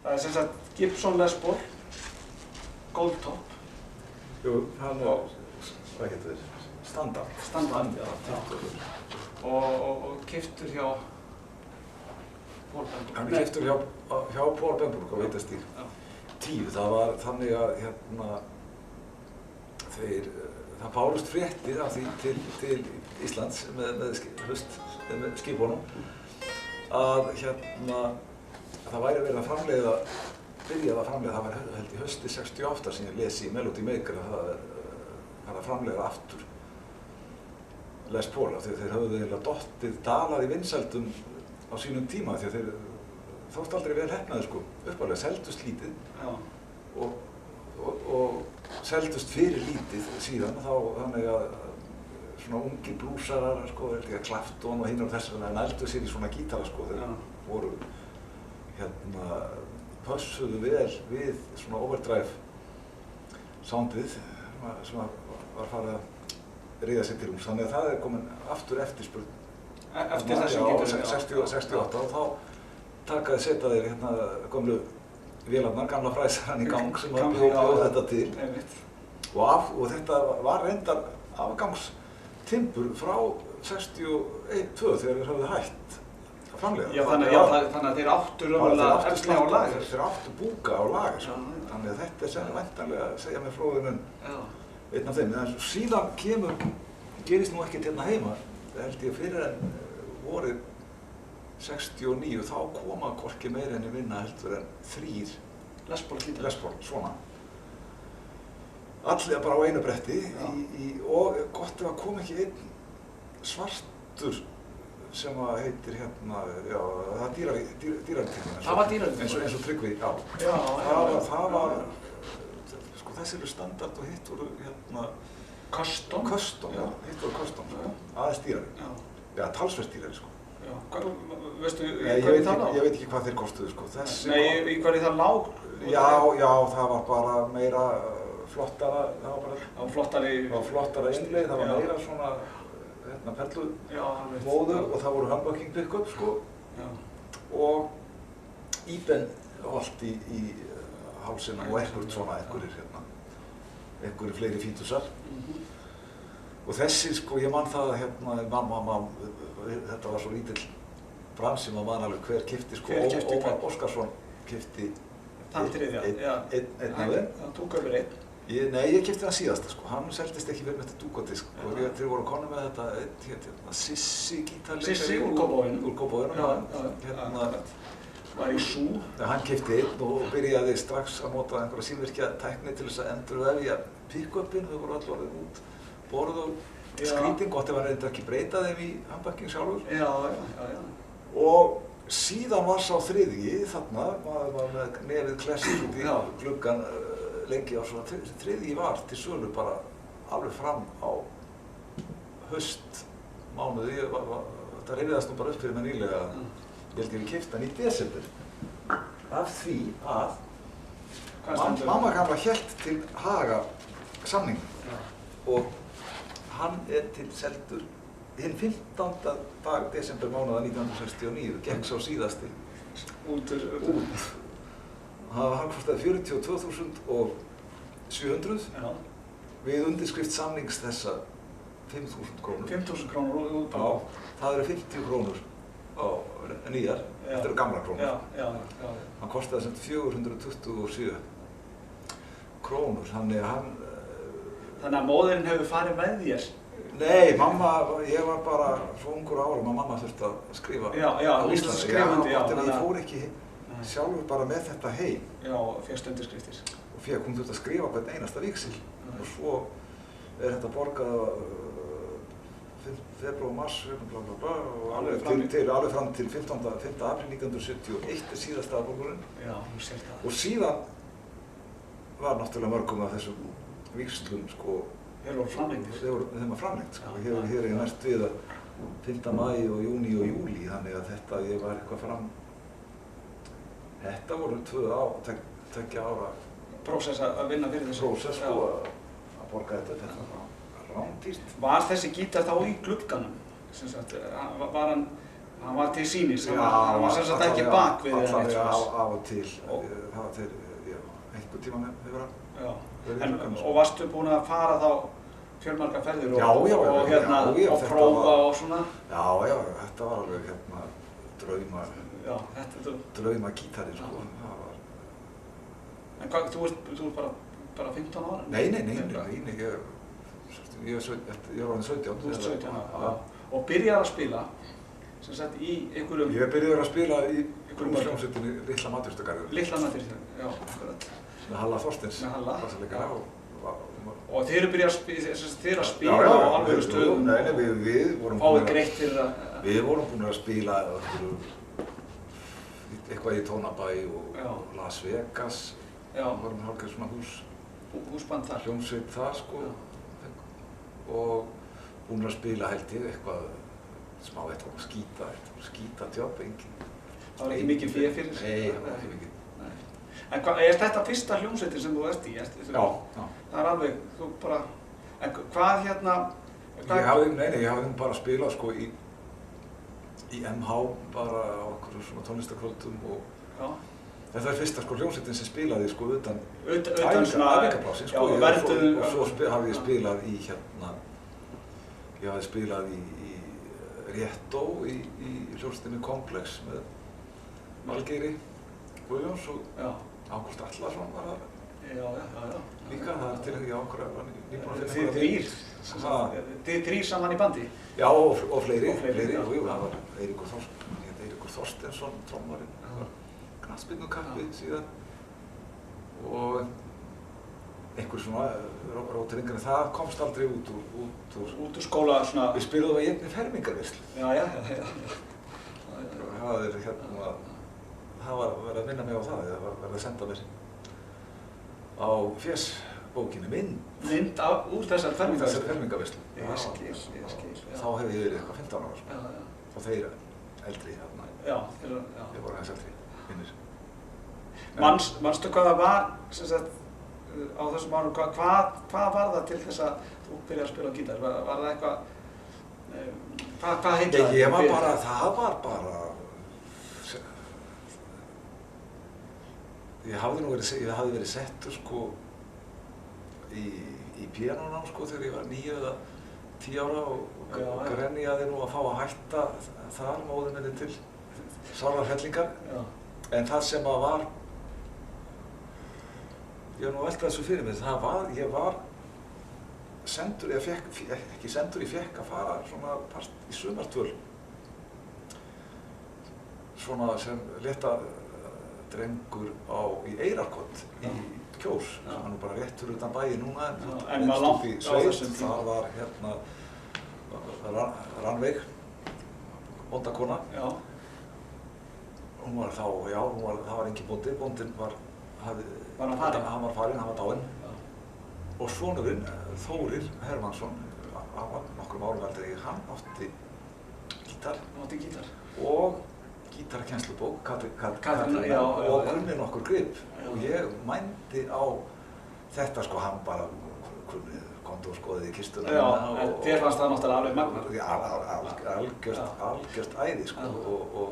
Það sem sagt Gibson Les Paul, Goldtop. Jú, hann hvað getur þér? Standard. Standard, já. Og keyptur hjá Paul Bemberg. Hann keyptur hjá Paul Bemberg á Veitastíg. Það var þannig að það bárust fréttir af því til Íslands með skipunum að það væri verið að framleiða, byrjað að framleiða, það var held í hausti 68 sem ég lesi í Melody Maker að það var að framleiða aftur Les Paul af því að þeir höfðu eiginlega dottið dalað í vinsældum á sínum tíma því að þeir þóttu aldrei vel heppnaðir sko, uppalega seldust lítið og seldust fyrir lítið síðan þannig að svona ungir blúsarar sko, Clapton og hinn og þess vegna nældu sér í svona gítara sko, þeir voru pössuðu vel við svona overdrive soundið sem var farið að ríða sér til hús, þannig að það komin aftur eftirspurn eftir þessum gítarum 68 og þá setja þeir gömlu vélarnar, gamla fræsarann í gang sem að bjóða þetta til og þetta var reyndar afgangstimbur frá 62 þegar þeir höfðu hætt að framleiða. Já, þannig að þeir áttu raunverulega eftir á lager. Þeir áttu búka á lager, þannig að þetta er sem væntanlega að segja með fróðunum einn af þeim. En síðan gerist nú ekkert hérna heima, held ég fyrir en vorið 69, þá koma hvorki meira en í vinna heldur en 3 Les Paul, svona. Allir bara á einu bretti og gott ef að kom ekki einn svartur sem að heitir það er dýravíktíma. Það var dýravíktíma? Eins og Tryggvi, já. Það var, sko þessi eru standard og hitt voru Custom? Custom, já, hitt voru Custom, aðeins dýravík. Já, talsvert dýravík, sko. Veistu, ég veit ekki hvað þeir kostuðu, sko. Nei, í hverju það lág? Já, það var bara meira flottara, það var flottara innleið, það var meira svona perlumóður og það voru humbucking pick-up, sko. Og íbenholt í hálsina og einhverjir fleiri fítusar. Og þessi, sko, ég man það að þetta var svo lítill bransi, maður man alveg hver keypti, sko, Ómar Óskarsson keypti þann þriðja, einn af þeim. Hann tók öfur einn? Nei, ég keypti hann síðasta, sko, hann seldist ekki fyrir með þetta Dúkadisk og þeir voru konur með þetta Sissi gítarleikari. Sissi úr Kópavoginum. Úr Kópavoginum, var í Sú. Hann keypti einn og byrjaði strax að nota einhverja símvirkja tækni til þess að endurvefja pick-upin, þau voru allir orðin út borð og skrýting, gott ef hann reyndi ekki breyta þeim í humbucking sjálfur. Og síðan var sá þriðji þarna, maður var með nefið klessið út í gluggan lengi á svona, þriðji var til sölu bara alveg fram á haustmánuði, þetta reyfiðast nú bara upp fyrir mig nýlega, ég held ég við keypti hann í desember, af því að mamma gamla hélt til Haga samning og hann til seldur hinn 15. dag desember mánaða 1969, gekk sá síðasti út. Það kostaði 42.700 við undirskrift samnings þessa 5.000 krónur. 5.000 krónur út? Já, það eru 50 krónur á nýjar, þetta eru gamla krónur. Hann kostaði sem 427 krónur, þannig að móðirinn hefur farið með þér? Nei, mamma, ég var bara svo ungur árum að mamma þurfti að skrifa á Íslandi. Ég fór ekki sjálfur bara með þetta heim. Já, fékkst undirskriftir. Og hún þurfti að skrifa hvern einasta víxil. Og svo þetta borgað febrúar, mars, og alveg fram til 5. apríl 1971 síðasta afborgunin. Já, hún sér það. Og síðan var náttúrulega mörgum af þessum víxlum, sko, þeir voru framlengdir. Þeim var framlengt, sko. Hér er næst við að 5. maí og júní og júlí, þannig að ég var eitthvað fram. Þetta voru 2 ára prósess að vinna fyrir þessu. Prósess, sko, að borga þetta rándýrt. Var þessi gítar þá í glugganum? Var hann Hann var til sýnis, Já, hann var sem sagt ekki bak við eða neitt allavega svoleiðis. af og til. Það var þeir, já, einhvern tímann hefur hann. Já. verið En, glugganum, og varstu búinn að fara þá fjölmargar ferðir Já, og, já, og, hérna, já, já, og þetta prófa var- og svona? Já, þetta var alveg Já, þetta drauma gítarinn, sko. Það var... En hvað, þú ert bara 15 ára? Nei, ég var orðinn 17. Þú ert 17 ára, og byrjar að spila, sem sagt í einhverjum Ég byrjaði að spila í Einhverjum hljómsveitinni Litla Matjurstagarður litla matur, já, akkurat. með Halla Þorsteins, Með Halla, bassaleikara, já. og Og þeir eru byrjað að spila á alvöru stöðum Nei, og við vorum fáið greitt fyrir að... Við vorum búin að spila eitthvað í Tónabæ Já. og Las Vegas. Já, Við vorum hálfgerð svona húsband þar. hljómsveit þar, sko. Og búin að spila held ég eitthvað smá skítatjobb, engin. Það var ekki mikið fé fyrir sig? Nei, það var ekki mikið. Nei. En er þetta fyrsta hljómsveitin sem þú ert í? Já. Það er alveg, þú bara... En hvað hérna... Ég hafði bara spilað sko í MH bara á einhverjum svona tónlistarkvöldum og Já. þetta er fyrsta sko hljómsveitin sem spilaði sko utan Utan svona... æfingaplássin sko. Já, verduðu... Og svo hafði ég spilað í ég hafði spilað í Réttó í hljómsveitinni Komplex með Valgeiri Guðjóns og Ágúst Allarsson var það. Já. Líka, það er til að ég ákveða var nýbúin að Þið þrír? Þið þrír saman í bandi? Já, og fleiri, já. og það var Eiríkur Þorsteinsson, trommarinn, það var knattspyrnukappi síðan og einhver svona róteringar, en það komst aldrei út úr skóla svona... Við spilaðum í einni fermingarveislu. Já. Það var verið að minna mig á það, það var verið að senda mér á fésbókinni mynd úr þessar fermingarveislu? Þessar fermingarveislu. Ég skil. Þá hefði ég verið eitthvað 15 ára, sko. Og þeir eldri, Já. Ég voru aðeins eldri, vinnir. Manstu hvað það var, sem sagt, á þessum árum, hvað var það til þess að þú byrjaði að spila á gítar? Var það eitthvað, hvað heitlaði það? Það var bara, ég hafði verið settur sko í píanónám sko þegar ég var 9 eða 10 ára og grenjaði nú að fá að hætta þar móður minni til sárrar fellingar. En það sem að var, ég var nú að velta þessu fyrir mig, ég var sendur, ég fekk að fara svona part í sumartvöl, svona sem leta drengur í Eyrarkot í Kjós, sem er nú bara rétt fyrir utan bæi núna, en var langt á þessum tíma. Það var Rannveig, bóndakona. Hún var þá, það var engin bóndi, bóndinn var farinn, hann var dáinn. Og sonurinn, Þórir Hermannsson, hann var nokkrum árum eldri, hann átti gítar. Og gítarkennslubók, Katrín, og kunni nokkur grip. Og ég mændi á þetta sko, hann bara kunni, komdu og skoðið í kistuna. Já, en þér fannst það náttúrulega alveg magna? Já, algjört æði sko, og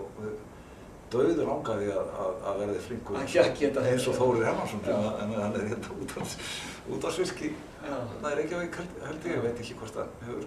dauður langaði að verði flinkur eins og Þórir Hermannsson, en hann er hérna út á Svilki. Það er Reykjavík held ég, veit ekki hvort það hefur,